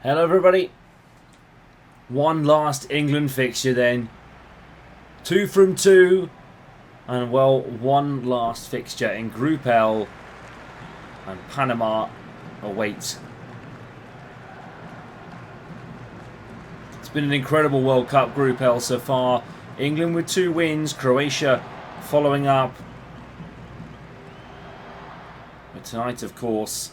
Hello everybody. One last England fixture then. 2 from 2. And well, one last fixture in Group L. And Panama awaits. It's been an incredible World Cup Group L so far. England with 2 wins. Croatia following up. But tonight, of course,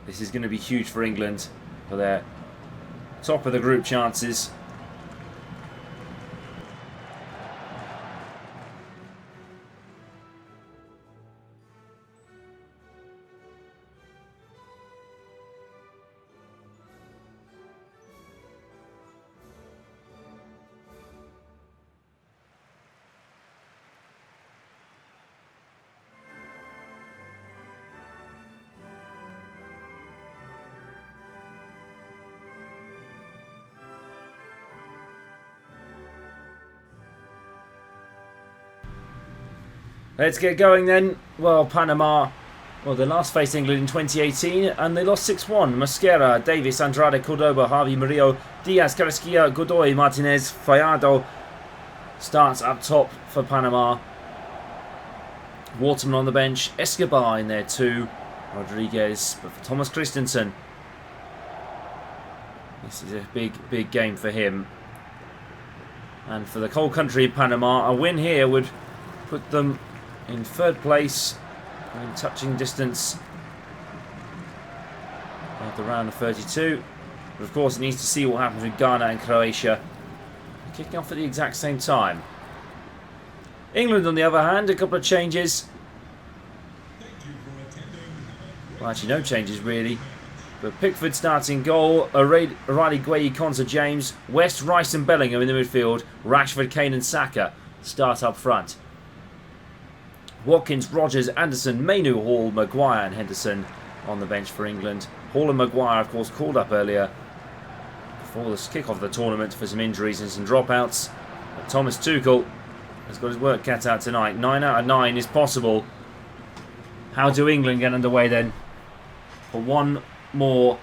this is going to be huge for England for their top of the group chances. Let's get going then. Well, Panama, they last faced England in 2018 and they lost 6-1. Mosquera, Davis, Andrade, Cordoba, Harvey, Murillo, Diaz, Carrasquilla, Godoy, Martinez, Fallardo starts up top for Panama. Waterman on the bench, Escobar in there too, Rodriguez, but for Thomas Christensen. This is a big game for him. And for the cold country of Panama, a win here would put them in 3rd place, in touching distance at the round of 32. But of course, it needs to see what happens with Ghana and Croatia, kicking off at the exact same time. England, on the other hand, a couple of changes. Well, actually, no changes really. But Pickford starting goal, O'Reilly, Gueye, Konsa, James, West, Rice and Bellingham in the midfield, Rashford, Kane and Saka start up front. Watkins, Rogers, Anderson, Mainu, Hall, Maguire and Henderson on the bench for England. Hall and Maguire, of course, called up earlier before the kick-off of the tournament for some injuries and some dropouts. But Thomas Tuchel has got his work cut out tonight. 9 out of 9 is possible. How do England get underway then? For one more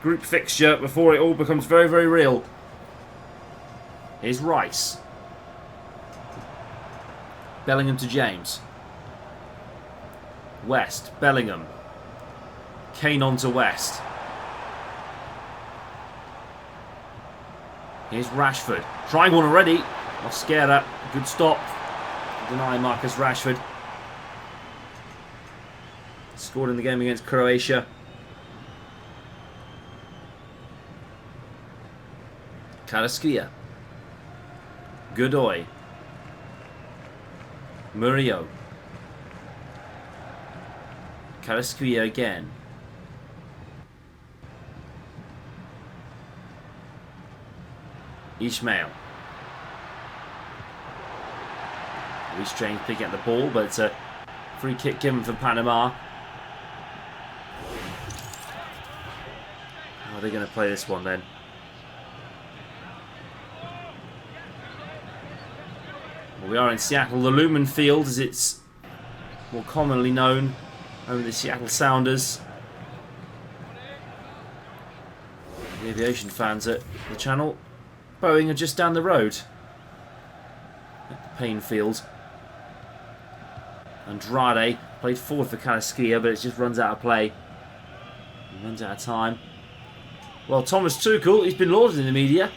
group fixture before it all becomes very, very real. Here's Rice. Bellingham to James. West, Bellingham. Kane on to West. Here's Rashford. Trying one already. Mosquera, good stop. Deny Marcus Rashford. Scored in the game against Croatia. Carrasquilla. Godoy. Murillo. Carrasquilla again. Ismail. Reece James picking up the ball, but it's a free kick given for Panama. How are they going to play this one then? We are in Seattle, the Lumen Field as it's more commonly known, over the Seattle Sounders. The aviation fans at the channel. Boeing are just down the road at the Payne Field. Andrade played forward for Carrasquilla, but it just runs out of play. It runs out of time. Well, Thomas Tuchel, he's been lauded in the media.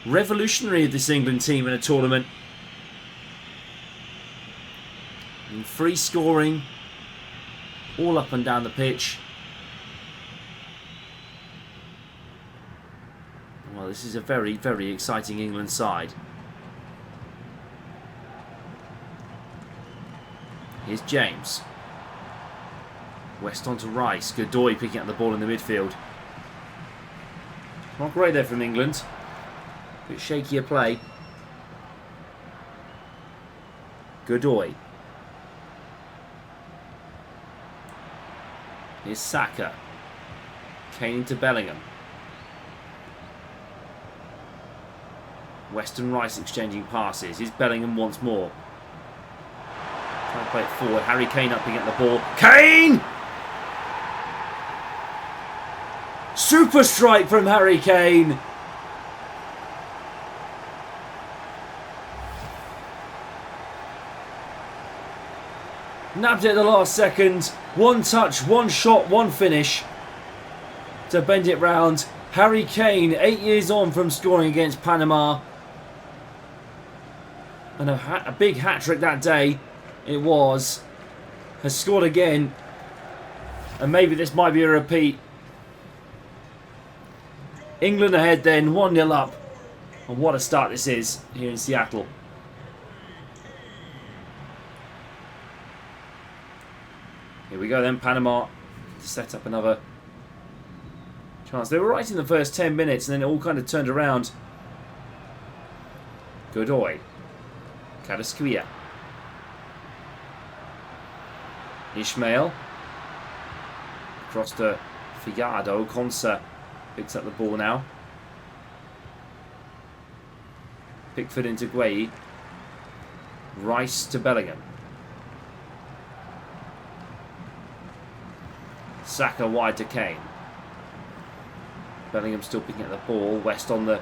Revolutionary of this England team in a tournament. And free scoring all up and down the pitch. Well, this is a very, very exciting England side. Here's James. West on to Rice. Godoy picking up the ball in the midfield. Not great there from England. A bit shakier play. Godoy. Here's Saka. Kane to Bellingham. West and Rice exchanging passes. Here's Bellingham once more. Trying to play it forward. Harry Kane up to get the ball. Kane! super strike from Harry Kane. Nabbed it at the last second. One touch, one shot, one finish to bend it round. Harry Kane, 8 years on from scoring against Panama. And a big hat-trick that day it was. Has scored again. And maybe this might be a repeat. England ahead then, 1-0 up. And what a start this is here in Seattle. Here we go then, Panama to set up another chance. They were right in the first 10 minutes and then it all kind of turned around. Godoy. Carrasquilla. Ismail. Across to Figado. Consa picks up the ball now. Pickford into Gueye. Rice to Bellingham. Saka wide to Kane. Bellingham still picking up the ball. West on the...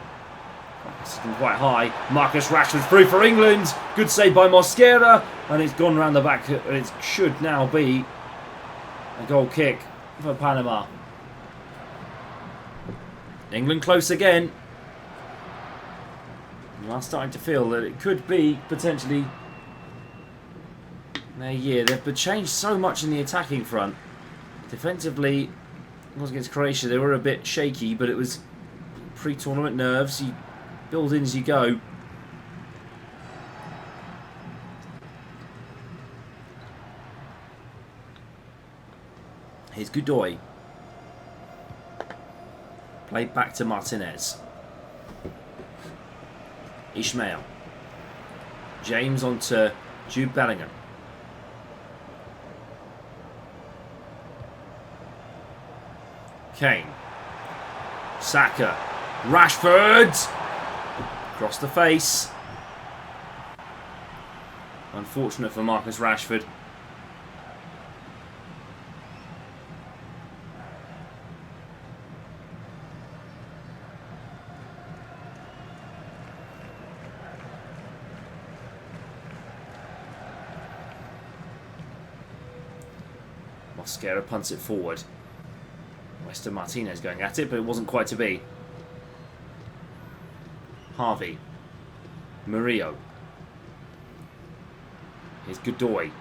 sitting quite high. Marcus Rashford through for England. Good save by Mosquera. And it's gone round the back. And it should now be a goal kick for Panama. England close again. And I'm starting to feel that it could be potentially their year. They've changed so much in the attacking front. Defensively, it was against Croatia. They were a bit shaky, but it was pre-tournament nerves. You build in as you go. Here's Godoy. Played back to Martinez. Ismail. James onto Jude Bellingham. Kane. Saka. Rashford. Across the face. Unfortunate for Marcus Rashford. Mosquera punts it forward. Weston Martinez going at it, but it wasn't quite to be. Harvey. Murillo. Here's Godoy.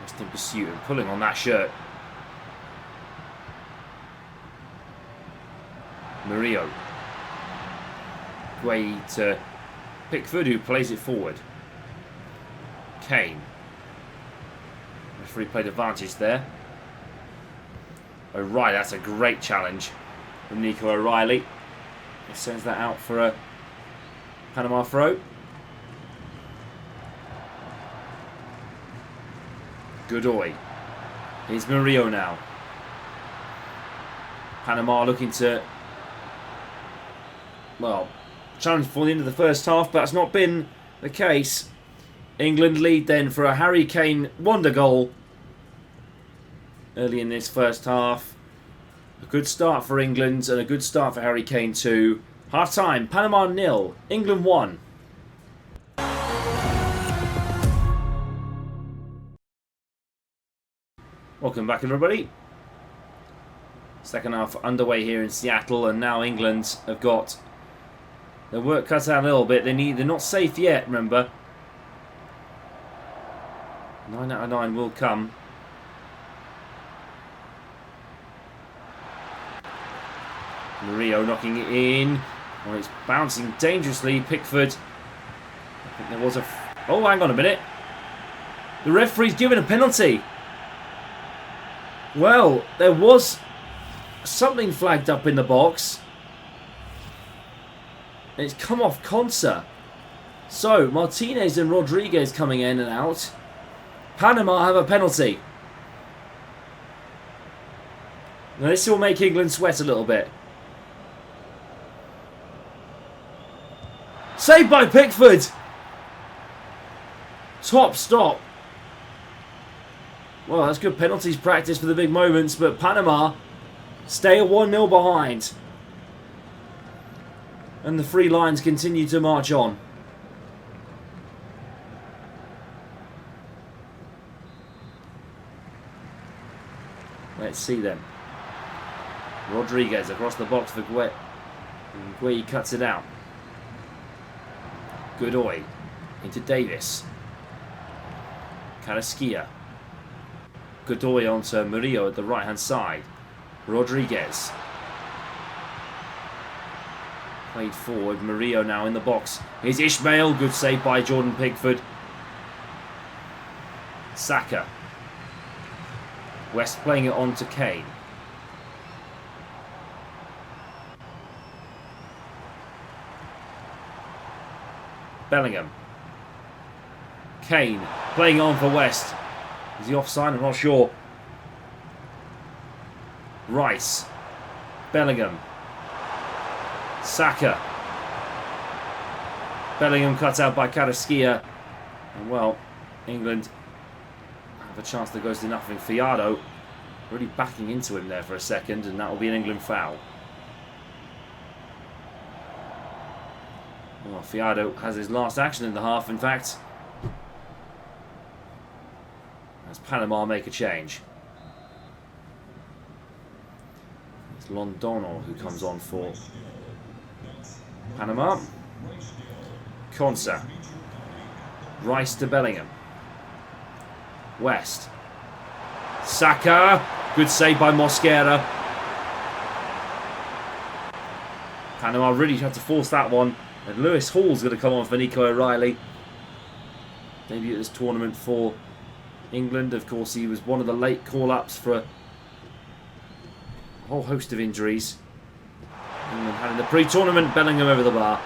West in pursuit and pulling on that shirt. Murillo. Gueye to Pickford, who plays it forward. Kane. Referee played advantage there. O'Reilly, that's a great challenge from Nico O'Reilly. He sends that out for a Panama throw. Godoy. Here's Murillo now. Panama looking to, well, challenge for the end of the first half, but that's not been the case. England lead then for a Harry Kane wonder goal early in this first half. A good start for England and a good start for Harry Kane too. Half time, Panama 0, England 1. Welcome back everybody. Second half underway here in Seattle, and now England have got their work cut out a little bit. They're not safe yet, remember. 9 out of 9 will come. Murillo knocking it in. Oh, it's bouncing dangerously. Pickford. I think there was a... Oh, hang on a minute. The referee's given a penalty. Well, there was something flagged up in the box. And it's come off Consa. So, Martinez and Rodriguez coming in and out. Panama have a penalty. Now this will make England sweat a little bit. Saved by Pickford. Top stop. Well, that's good penalties practice for the big moments, but Panama Stay at 1-0 behind. And the three lines continue to march on. Let's see them. Rodriguez across the box for Gueye. Gueye cuts it out. Godoy into Davis. Carrasquilla. Godoy onto Murillo at the right hand side. Rodriguez. Played forward. Murillo now in the box. Here's Ishmael. Good save by Jordan Pickford. Saka. West playing it on to Kane. Bellingham. Kane playing on for West. Is he offside? I'm not sure. Rice. Bellingham. Saka. Bellingham cut out by Carrasquilla. And well, England have a chance that goes to nothing. Fiado really backing into him there for a second, and that will be an England foul. Well, Fiado has his last action in the half, in fact. As Panama make a change. It's Londono who comes on for Panama. Konsa. Rice to Bellingham. West. Saka. Good save by Mosquera. Panama really had to force that one. And Lewis Hall's going to come on for Nico O'Reilly. Debut at this tournament for England. Of course, he was one of the late call-ups for a whole host of injuries. England had in the pre-tournament. Bellingham over the bar.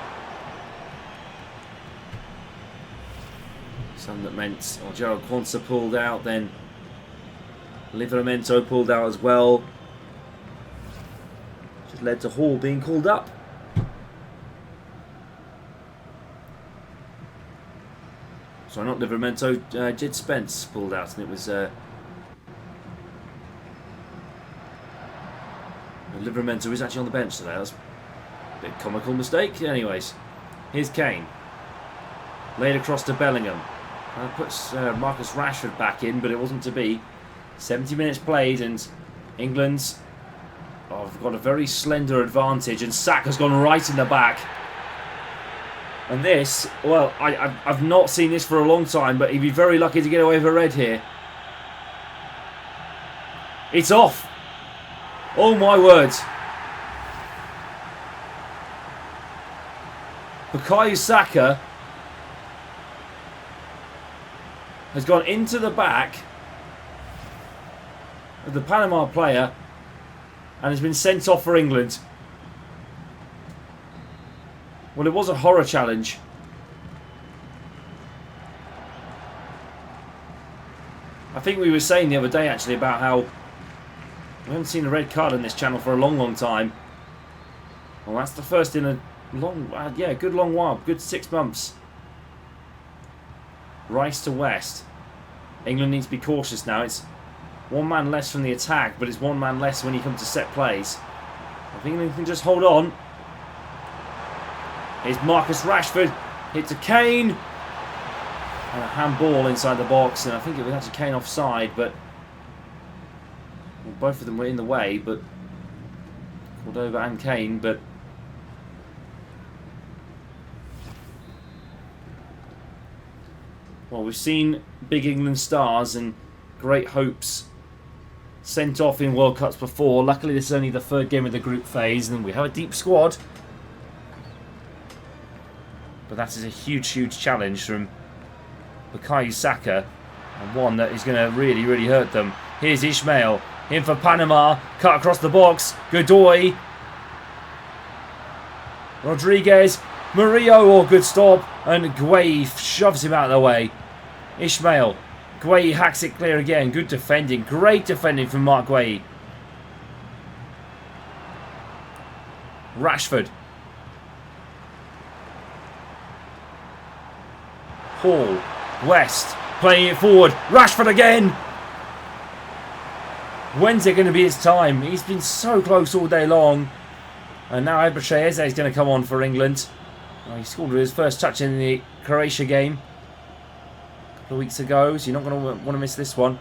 Something that meant Gerald Quansah pulled out, then Livramento pulled out as well. Just led to Hall being called up. Sorry, not Livramento, Jed Spence pulled out, and it was Livramento is actually on the bench today. That's a bit comical mistake. Anyways, here's Kane. Laid across to Bellingham. Puts Marcus Rashford back in, but it wasn't to be. 70 minutes played, and England's have got a very slender advantage, and Saka's gone right in the back. And this, well, I've not seen this for a long time, but he'd be very lucky to get away with a red here. It's off. Oh my word. Bukayo Saka has gone into the back of the Panama player and has been sent off for England. Well, it was a horror challenge. I think we were saying the other day actually about how we haven't seen a red card on this channel for a long time. Well, that's the first in a long, good long while, good 6 months. Rice to West. England needs to be cautious now. It's one man less from the attack, but it's one man less when you come to set plays. I think England can just hold on. Here's Marcus Rashford. Hit to Kane. And a handball inside the box, and I think it was actually Kane offside, but well, both of them were in the way, but Cordova and Kane, but well, we've seen big England stars and great hopes sent off in World Cups before. Luckily, this is only the third game of the group phase, and we have a deep squad. But that is a huge challenge from Bukayo Saka, and one that is going to really hurt them. Here's Ishmael, in for Panama, cut across the box, Godoy, Rodriguez, Murillo, good stop, and Gueye shoves him out of the way. Ishmael, Gueye hacks it clear again, good defending, great defending from Mark Gueye. Rashford. Hall. West playing it forward. Rashford again. When's it going to be his time? He's been so close all day long. And now Eberechi Eze is going to come on for England. Oh, he scored his first touch in the Croatia game a couple of weeks ago, so you're not going to want to miss this one.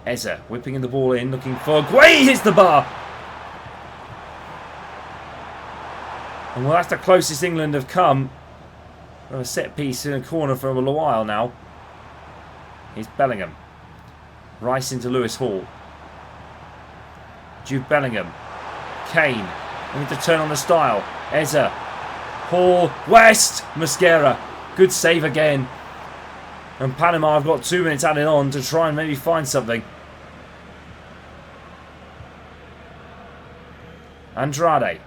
Eze whipping the ball in, looking for Guay. He hits the bar. And well, that's the closest England have come from a set piece in a corner for a little while now. Here's Bellingham. Rice into Lewis Hall. Jude Bellingham. Kane. We need to turn on the style. Eze. Hall. West. Mosquera. Good save again. And Panama have got 2 minutes added on to try and maybe find something. Andrade.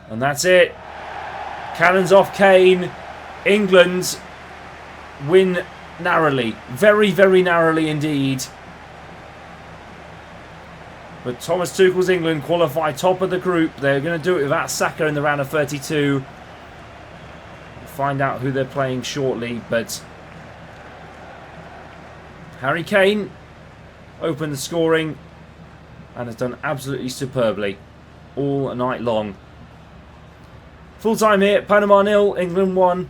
And that's it. Cannons off Kane. England win narrowly. Very, very narrowly indeed. But Thomas Tuchel's England qualify top of the group. They're going to do it without Saka in the round of 32. We'll find out who they're playing shortly. But Harry Kane opened the scoring and has done absolutely superbly all night long. Full time here, Panama 0, England 1.